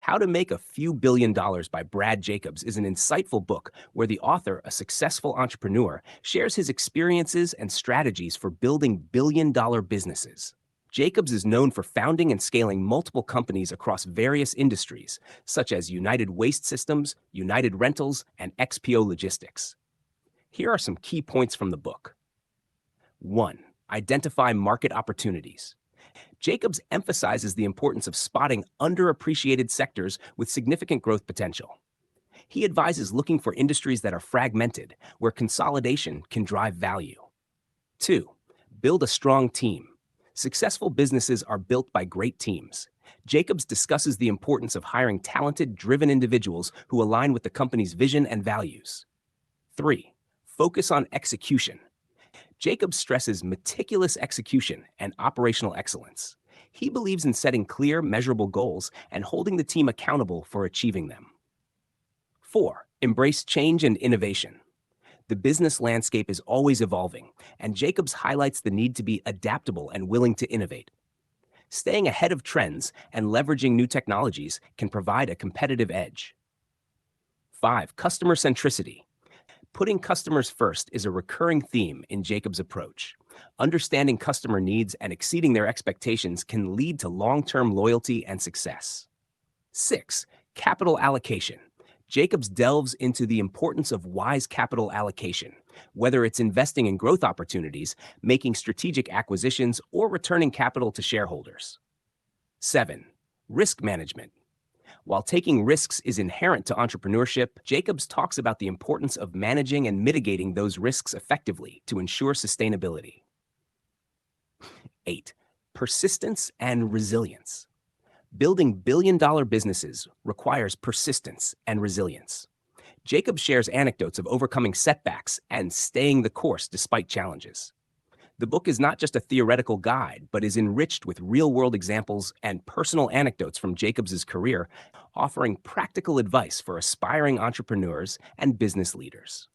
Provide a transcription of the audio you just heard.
How to Make a Few Billion Dollars by Brad Jacobs is an insightful book where the author, a successful entrepreneur, shares his experiences and strategies for building billion-dollar businesses. Jacobs is known for founding and scaling multiple companies across various industries, such as United Waste Systems, United Rentals, and XPO Logistics. Here are some key points from the book. 1. Identify market opportunities. Jacobs emphasizes the importance of spotting underappreciated sectors with significant growth potential. He advises looking for industries that are fragmented, where consolidation can drive value. 2. Build a strong team. Successful businesses are built by great teams. Jacobs discusses the importance of hiring talented, driven individuals who align with the company's vision and values. 3. Focus on execution. Jacobs stresses meticulous execution and operational excellence. He believes in setting clear, measurable goals and holding the team accountable for achieving them. 4. Embrace change and innovation. The business landscape is always evolving, and Jacobs highlights the need to be adaptable and willing to innovate. Staying ahead of trends and leveraging new technologies can provide a competitive edge. 5. Customer centricity. Putting customers first is a recurring theme in Jacobs' approach. Understanding customer needs and exceeding their expectations can lead to long-term loyalty and success. 6. Capital allocation. Jacobs delves into the importance of wise capital allocation, whether it's investing in growth opportunities, making strategic acquisitions, or returning capital to shareholders. 7. Risk management. While taking risks is inherent to entrepreneurship, Jacobs talks about the importance of managing and mitigating those risks effectively to ensure sustainability. 8. Persistence and resilience. Building billion-dollar businesses requires persistence and resilience. Jacobs shares anecdotes of overcoming setbacks and staying the course despite challenges. The book is not just a theoretical guide, but is enriched with real-world examples and personal anecdotes from Jacobs' career, offering practical advice for aspiring entrepreneurs and business leaders.